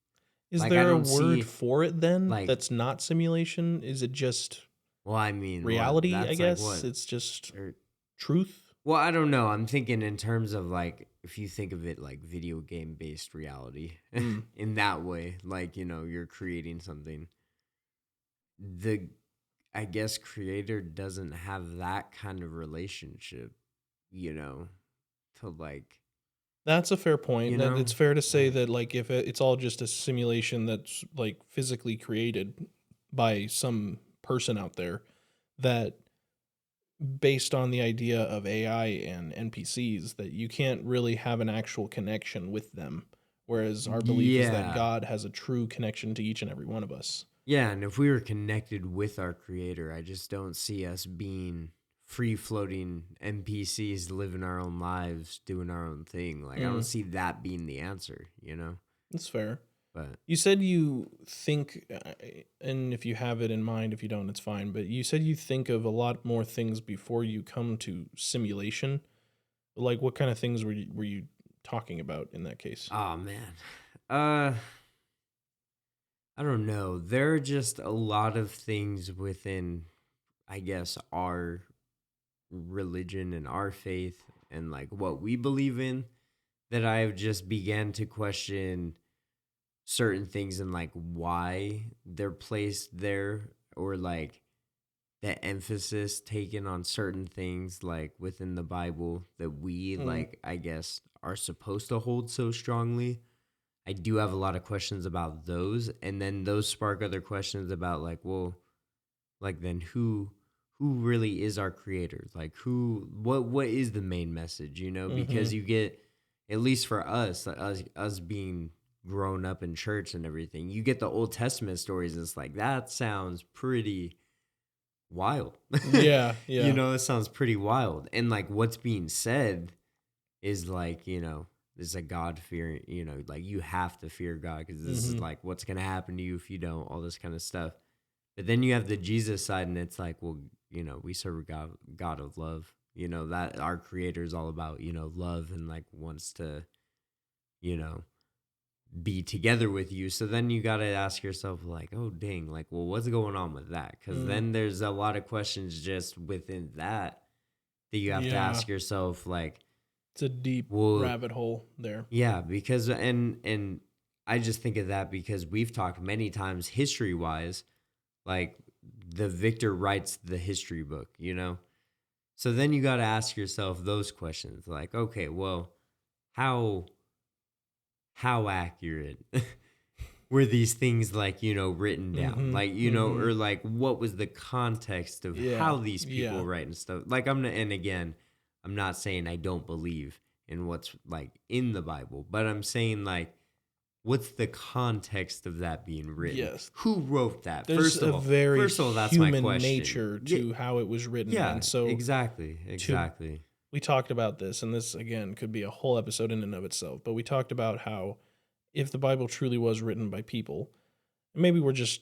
is Like, there a word for it then, like, that's not simulation? Is it just well, I mean, reality? I guess like it's just truth. Well, I don't know. I'm thinking in terms of like, if you think of it like video game based reality in that way, like, you're creating something. I guess, creator doesn't have that kind of relationship, to like. That's a fair point. That it's fair to say that like if it's all just a simulation that's like physically created by some person out there, that based on the idea of AI and NPCs, that you can't really have an actual connection with them. Whereas our belief is that God has a true connection to each and every one of us. Yeah, and if we were connected with our creator, I just don't see us being free-floating NPCs living our own lives, doing our own thing. Like, I don't see that being the answer, That's fair. But you said you think, and if you have it in mind, if you don't, it's fine, but you said you think of a lot more things before you come to simulation. Like, what kind of things were you talking about in that case? Oh man. I don't know. There are just a lot of things within, I guess, our religion and our faith and like what we believe in that I've just began to question certain things and like why they're placed there, or like the emphasis taken on certain things like within the Bible that we like, I guess, are supposed to hold so strongly. I do have a lot of questions about those, and then those spark other questions about like, well, like then who really is our creator? Like what is the main message, you know? Because you get, at least for us being grown up in church and everything, you get the Old Testament stories, and it's like that sounds pretty wild. Yeah. You know, it sounds pretty wild. And like what's being said is like, you know, there's a God fear, you know, like you have to fear God because this is like what's going to happen to you if you don't, all this kind of stuff. But then you have the Jesus side, and it's like, well, you know, we serve a God of love, you know, that our creator is all about, you know, love and like wants to, you know, be together with you. So then you got to ask yourself like, oh, dang, like, well, what's going on with that? Because then there's a lot of questions just within that you have to ask yourself, like, it's a deep rabbit hole there. Yeah, because and I just think of that because we've talked many times history wise, like the victor writes the history book, you know? So then you got to ask yourself those questions like, okay, well, how accurate were these things, like, you know, written down? Like, you know, or like what was the context of how these people write and stuff? Like and again, I'm not saying I don't believe in what's like in the Bible, but I'm saying like, what's the context of that being written? Yes. Who wrote that? There's first of all, that's my human question. nature to how it was written. Yeah, and so exactly. We talked about this, and this, again, could be a whole episode in and of itself, but we talked about how if the Bible truly was written by people, maybe we're just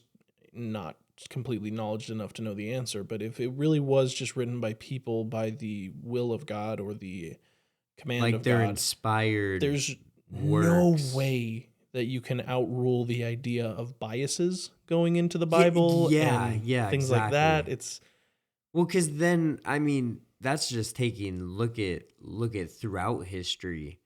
not completely knowledgeable enough to know the answer, but if it really was just written by people by the will of God or the command like of they're God, inspired there's works. no way that you can outrule the idea of biases going into the Bible and things like that. It's well, because then, I mean, that's just taking look at throughout history.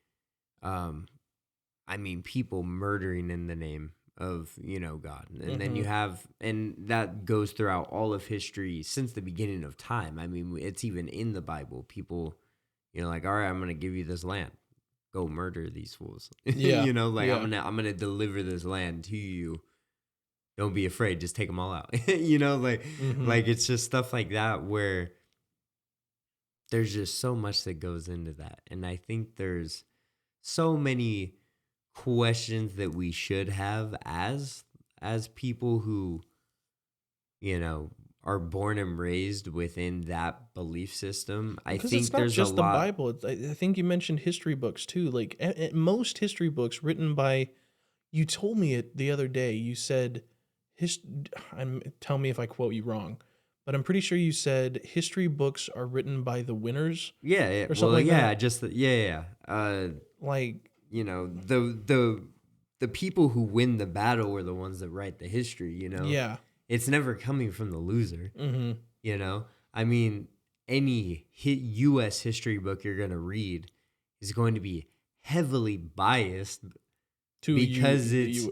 I mean, people murdering in the name of, you know, God. And then you have, and that goes throughout all of history since the beginning of time. I mean, it's even in the Bible. People, you know, like, all right, I'm going to give you this land. Go murder these fools. You know, like I'm going to deliver this land to you. Don't be afraid. Just take them all out. You know, like it's just stuff like that where there's just so much that goes into that. And I think there's so many questions that we should have as people who, you know, are born and raised within that belief system. I think it's not there's just a the lot. Bible. I think you mentioned history books too. Like most history books written by, you told me it the other day. You said, tell me if I quote you wrong, but I'm pretty sure you said history books are written by the winners. Yeah. Or something like that. Just like, you know, the people who win the battle are the ones that write the history, you know? Yeah. It's never coming from the loser, you know? I mean, any U.S. history book you're going to read is going to be heavily biased because it's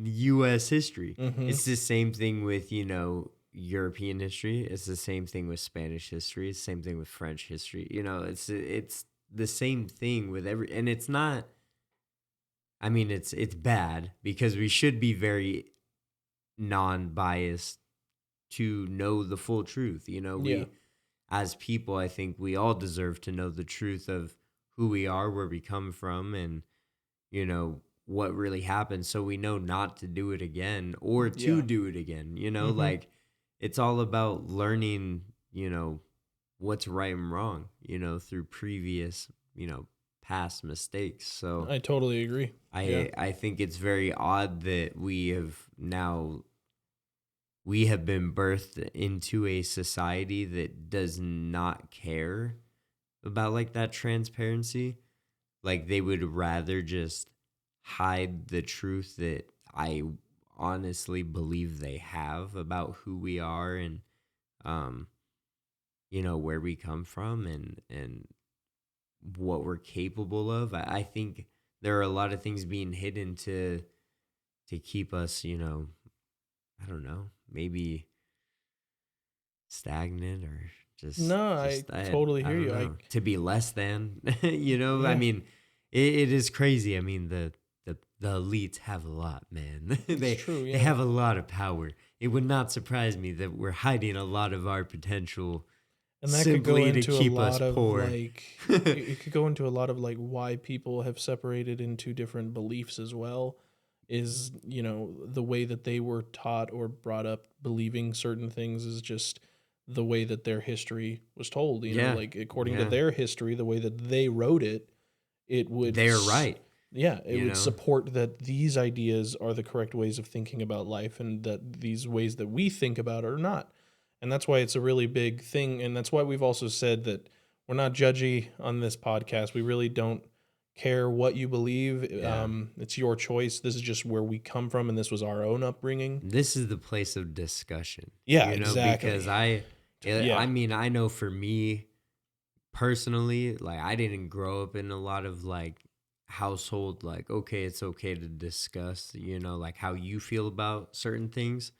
U.S. history. It's the same thing with, you know, European history. It's the same thing with Spanish history. It's the same thing with French history. You know, it's the same thing with and it's not, I mean, it's bad because we should be very non-biased to know the full truth. You know, we as people, I think we all deserve to know the truth of who we are, where we come from, and, you know, what really happened, so we know not to do it again or to do it again. You know, like it's all about learning, you know, what's right and wrong, you know, through previous, you know, past mistakes. So I totally agree. I think it's very odd that we have been birthed into a society that does not care about like that transparency. Like they would rather just hide the truth that I honestly believe they have about who we are and um where we come from and what we're capable of. I think there are a lot of things being hidden to keep us, I don't know, maybe stagnant or just No, I just totally I hear don't you. know, to be less than. I Yeah, mean, it is crazy. I mean, the elites have a lot, man. it's they true. they Yeah. have a lot of power. It would not surprise me that we're hiding a lot of our potential And that could go simply to into a keep us lot of poor. like, it could go into a lot of like why people have separated into different beliefs as well. Is, the way that they were taught or brought up believing certain things is just the way that their history was told. Yeah, Like according to yeah, their history, the way that they wrote it, it would, they're right. yeah, it You would know, support that these ideas are the correct ways of thinking about life and that these ways that we think about are not. And that's why it's a really big thing. And that's why we've also said that we're not judgy on this podcast. We really don't care what you believe. yeah. It's your choice. This is just where we come from, and this was our own upbringing. This is the place of discussion. Yeah, Because exactly. I Yeah. mean, I know for me personally, like I didn't grow up in a lot of like household like okay, it's okay to discuss, like how you feel about certain things.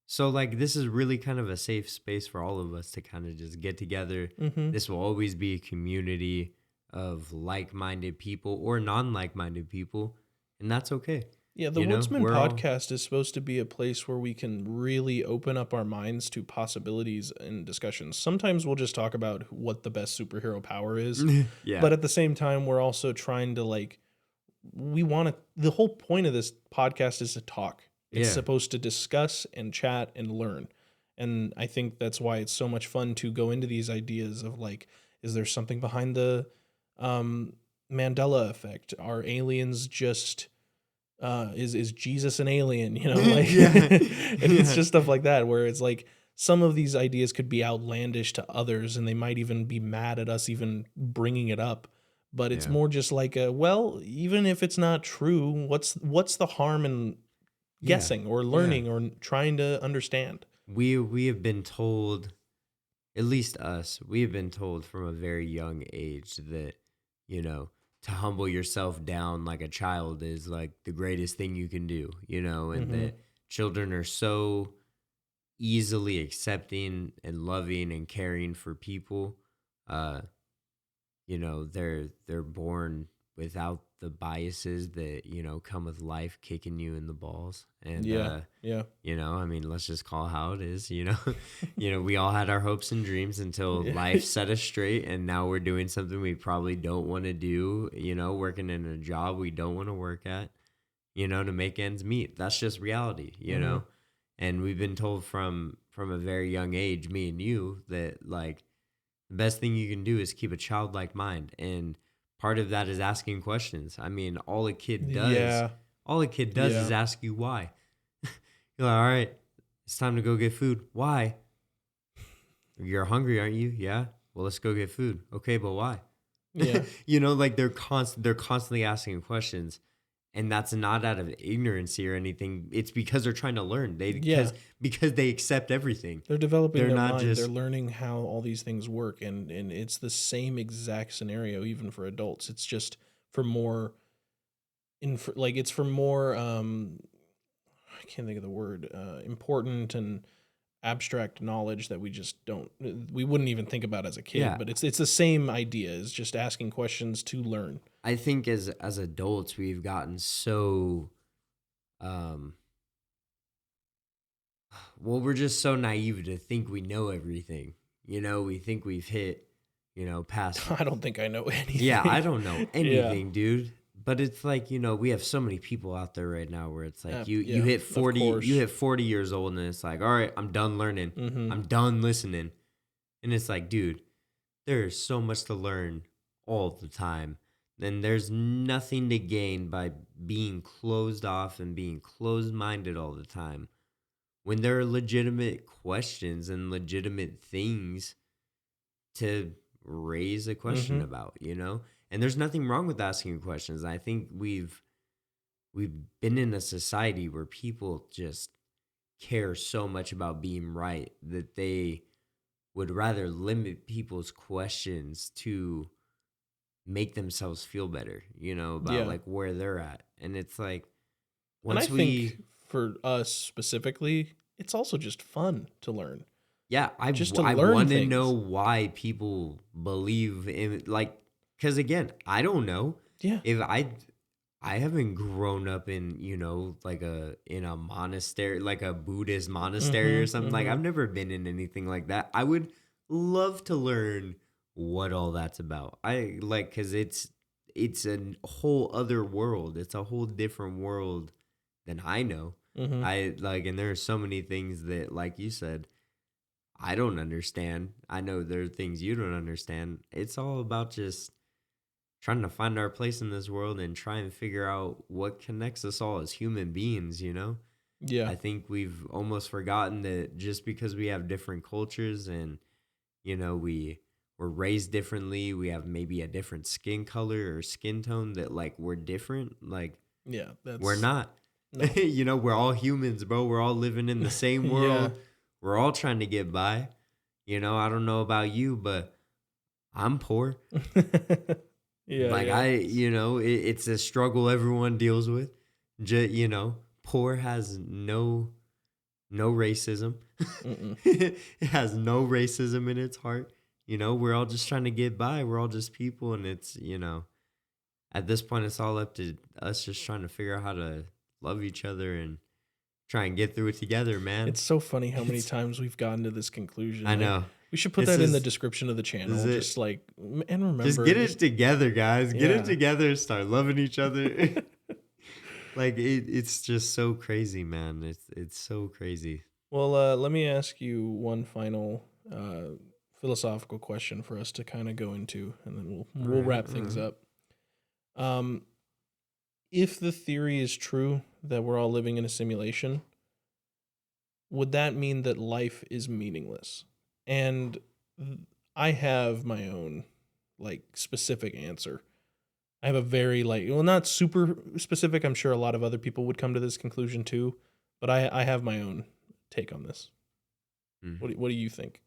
So like this is really kind of a safe space for all of us to kind of just get together. Mm-hmm. This will always be a community of like-minded people or non-like-minded people, and that's okay. Yeah, the Woodsmen We're all Podcast is supposed to be a place where we can really open up our minds to possibilities and discussions. Sometimes we'll just talk about what the best superhero power is, yeah. but at the same time, we're also trying to the whole point of this podcast is to talk. It's Yeah. supposed to discuss and chat and learn. And I think that's why it's so much fun to go into these ideas of like, is there something behind the um, Mandela effect? Are aliens just is Jesus an alien? Like Yeah. and it's Yeah. just stuff like that where it's like some of these ideas could be outlandish to others and they might even be mad at us even bringing it up. But it's Yeah. more just like well, even if it's not true, what's the harm in Yeah. guessing or Yeah. learning or trying to understand? We have been told, at least us, we have been told from a very young age that, to humble yourself down like a child is like the greatest thing you can do, and Mm-hmm. that children are so easily accepting and loving and caring for people. Uh, they're born without the biases that, come with life kicking you in the balls. And Yeah. Yeah. I mean, let's just call how it is, we all had our hopes and dreams until life set us straight. And now we're doing something we probably don't want to do, working in a job we don't want to work at, to make ends meet. That's just reality, Mm-hmm. And we've been told from a very young age, me and you, that like the best thing you can do is keep a childlike mind. And part of that is asking questions. I mean, Yeah. all a kid does Yeah. is ask you why. You're like, all right, it's time to go get food. Why? You're hungry, aren't you? Yeah. Well, let's go get food. Okay, but why? Yeah. Like they're constantly asking questions, and that's not out of ignorancy or anything. It's because they're trying to learn. Yeah. Because they accept everything. They're developing They're their not mind. They're just learning how all these things work, and it's the same exact scenario even for adults. It's just for more like it's for more I can't think of the word important and abstract knowledge that we just don't we wouldn't even think about as a kid. yeah. But it's the same idea. It's just asking questions to learn. I think as adults we've gotten so um well, we're just so naive to think we know everything. We think we've hit, past. I don't think I know anything. Yeah, I don't know Yeah. anything, dude. But it's like, we have so many people out there right now where it's like you Yeah, hit of 40, course. you hit 40 years old and it's like, all right, I'm done learning. Mm-hmm. I'm done listening. And it's like, dude, there's so much to learn all the time. Then there's nothing to gain by being closed off and being closed-minded all the time. When there are legitimate questions and legitimate things to raise a question about, you know? And there's nothing wrong with asking questions. I think we've been in a society where people just care so much about being right that they would rather limit people's questions to make themselves feel better, you know, about like where they're at. And it's like, once and I think for us specifically, it's also just fun to learn. Yeah, I learn want to things. know why people believe in, like, because again, I don't know. Yeah. If I haven't grown up in, you know, like in a monastery, like a Buddhist monastery or something. Like, I've never been in anything like that. I would love to learn what all that's about. I like, because it's a whole other world. It's a whole different world than I know. I like, and there are so many things that, like you said, I don't understand. I know there are things you don't understand. It's all about just trying to find our place in this world and try and figure out what connects us all as human beings, you know? Yeah. I think we've almost forgotten that just because we have different cultures and, you know, we're raised differently, we have maybe a different skin color or skin tone, that like we're different. Like, yeah, we're not. No. You know, we're all humans, bro. We're all living in the same world. Yeah. We're all trying to get by. You know, I don't know about you, but I'm poor. You know, it's a struggle everyone deals with. You know, poor has no racism. It has no racism in its heart. You know, we're all just trying to get by. We're all just people. And it's, you know, at this point, it's all up to us just trying to figure out how to love each other and try and get through it together, man. It's so funny how many times we've gotten to this conclusion. I know. We should put that in the description of the channel. Just like, and remember. Just get it together, guys. Get it together. Start loving each other. Like, it's just so crazy, man. It's so crazy. Well, let me ask you one final philosophical question for us to kind of go into, and then we'll wrap things up. If the theory is true that we're all living in a simulation, would that mean that life is meaningless? And I have my own like specific answer. I have a very not super specific. I'm sure a lot of other people would come to this conclusion too, but I have my own take on this. What do you think?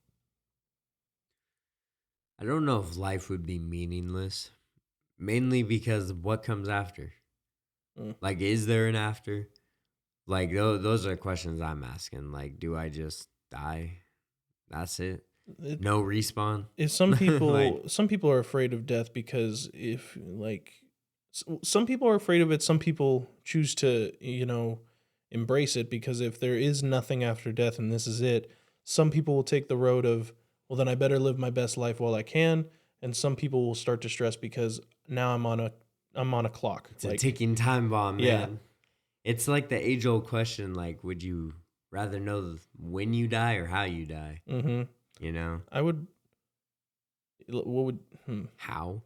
I don't know if life would be meaningless, mainly because of what comes after. Like, is there an after? Like, those are questions I'm asking. Like, do I just die? That's it. No respawn. If some people, some people are afraid of death because some people are afraid of it. Some people choose to, embrace it because if there is nothing after death and this is it, some people will take the road of, well, then I better live my best life while I can. And some people will start to stress because now I'm on a clock. It's a ticking time bomb, man. Yeah. It's like the age-old question, like, would you rather know when you die or how you die? You know? I would... What would... How?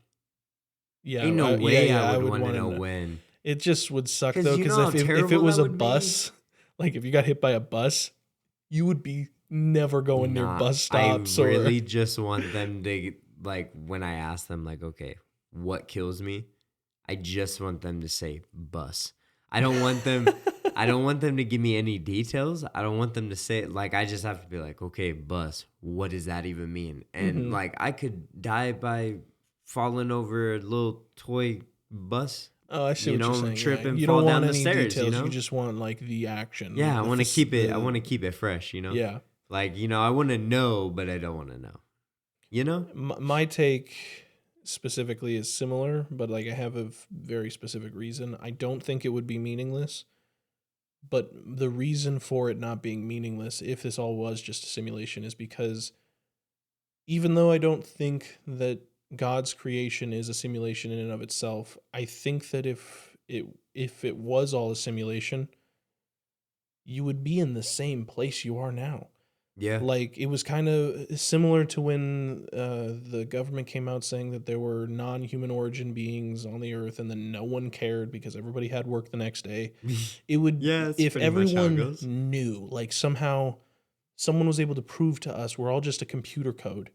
Yeah. Ain't no way I would want to know when. It just would suck, though, because if it was a bus, like, if you got hit by a bus, you would be never going near bus stops. I really just want them to, like, when I ask them, like, okay, what kills me? I just want them to say bus. I don't want them to give me any details. I don't want them to say it. Like, I just have to be like, okay, bus, what does that even mean? And like, I could die by falling over a little toy bus. Oh, I see what you're saying. Trip and fall down the stairs. Details, you just want like the action. Yeah, I want to keep it. I want to keep it fresh. Yeah. Like, I want to know, but I don't want to know. My take specifically is similar, but like I have a very specific reason. I don't think it would be meaningless, but the reason for it not being meaningless, if this all was just a simulation, is because even though I don't think that God's creation is a simulation in and of itself, I think that if it was all a simulation, you would be in the same place you are now. Yeah. Like, it was kind of similar to when the government came out saying that there were non-human origin beings on the earth and then no one cared because everybody had work the next day. It would, if everyone knew, like somehow someone was able to prove to us we're all just a computer code,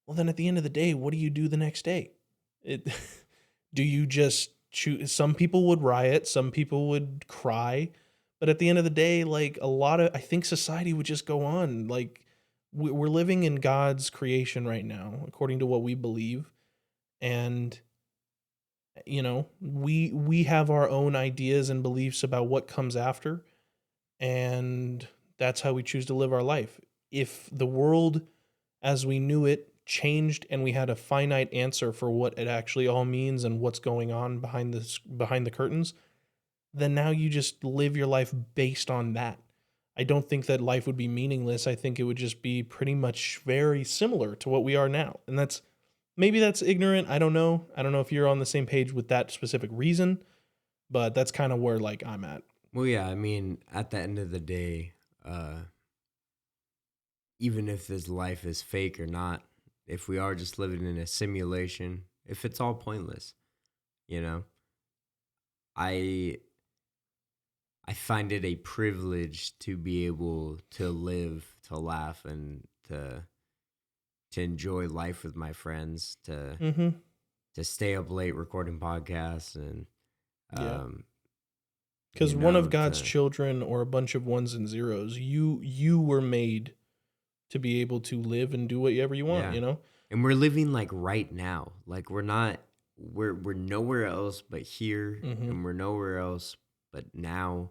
Well, then at the end of the day, what do you do the next day? Do you just choose? Some people would riot, some people would cry, but at the end of the day, like I think society would just go on. Like we're living in God's creation right now, according to what we believe, and we have our own ideas and beliefs about what comes after, and that's how we choose to live our life. If the world as we knew it changed and we had a finite answer for what it actually all means and what's going on behind the curtains, then now you just live your life based on that. I don't think that life would be meaningless. I think it would just be pretty much very similar to what we are now. And maybe that's ignorant. I don't know. I don't know if you're on the same page with that specific reason, but that's kind of where like I'm at. Well, yeah, I mean, at the end of the day, even if this life is fake or not, if we are just living in a simulation, if it's all pointless, I find it a privilege to be able to live, to laugh, and to enjoy life with my friends, to stay up late recording podcasts, and because one of God's children, or a bunch of ones and zeros, you were made to be able to live and do whatever you want, And we're living like right now. Like we're nowhere else but here, and we're nowhere else but now,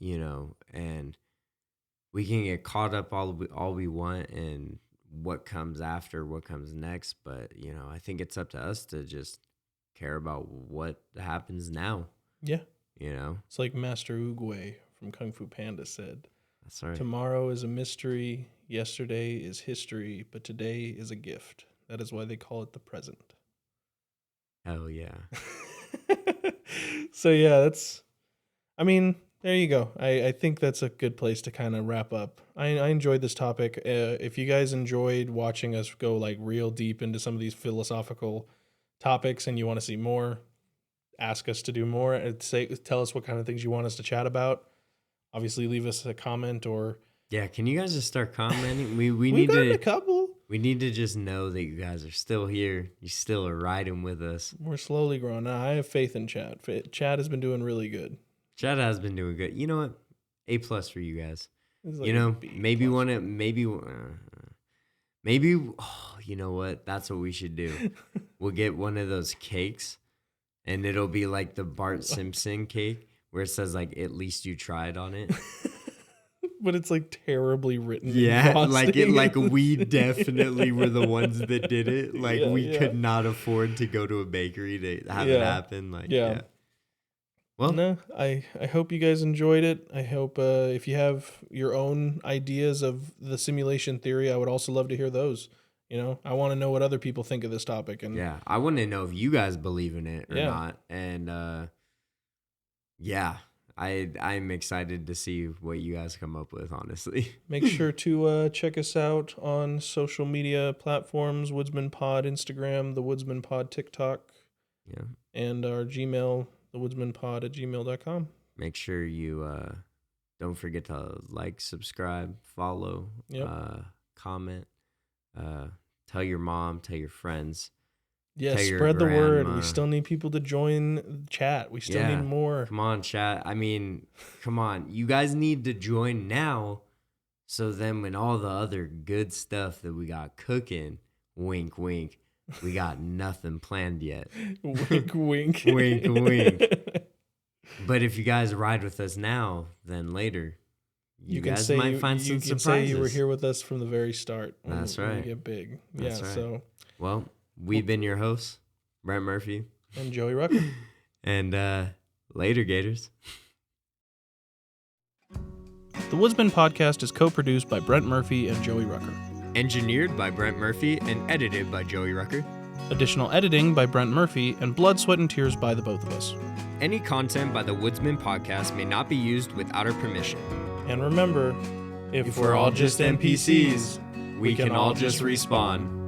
and we can get caught up all we want and what comes after, what comes next. But, I think it's up to us to just care about what happens now. Yeah. It's like Master Oogway from Kung Fu Panda said. That's right. Tomorrow is a mystery. Yesterday is history, but today is a gift. That is why they call it the present. Hell yeah. So yeah, there you go. I think that's a good place to kind of wrap up. I enjoyed this topic. If you guys enjoyed watching us go like real deep into some of these philosophical topics and you want to see more, ask us to do more. Tell us what kind of things you want us to chat about. Obviously, leave us a comment or... Yeah, can you guys just start commenting? We need to... a couple. We need to just know that you guys are still here. You still are riding with us. We're slowly growing. I have faith in Chad. Chad has been doing really good. Chad has been doing good. You know what? A+ for you guys. Like maybe you know what? That's what we should do. We'll get one of those cakes, and it'll be like the Bart Simpson cake where it says like "at least you tried" on it. But it's like terribly written. Yeah, like we definitely were the ones that did it. Like we could not afford to go to a bakery to have it happen. Like Well, no, I hope you guys enjoyed it. I hope if you have your own ideas of the simulation theory, I would also love to hear those. I want to know what other people think of this topic. And I want to know if you guys believe in it or not. And I'm excited to see what you guys come up with, honestly. Make sure to check us out on social media platforms, Woodsmen Pod Instagram, the Woodsmen Pod TikTok, and our Gmail, thewoodsmanpod@gmail.com. Make sure you don't forget to like, subscribe, follow, comment, tell your mom, tell your friends. Yeah, spread the word. We still need people to join chat. We still need more. Come on, chat. I mean, come on. You guys need to join now, so then when all the other good stuff that we got cooking, wink, wink, we got nothing planned yet. Wink, wink. Wink, wink. But if you guys ride with us now, then later, you guys might find some surprises. You can say you were here with us from the very start. That's right. When we get big. That's right. So... Well... We've been your hosts, Brent Murphy. And Joey Rucker. And later, Gators. The Woodsmen Podcast is co-produced by Brent Murphy and Joey Rucker. Engineered by Brent Murphy and edited by Joey Rucker. Additional editing by Brent Murphy and blood, sweat, and tears by the both of us. Any content by the Woodsmen Podcast may not be used without our permission. And remember, if we're all just NPCs, we can all just respawn.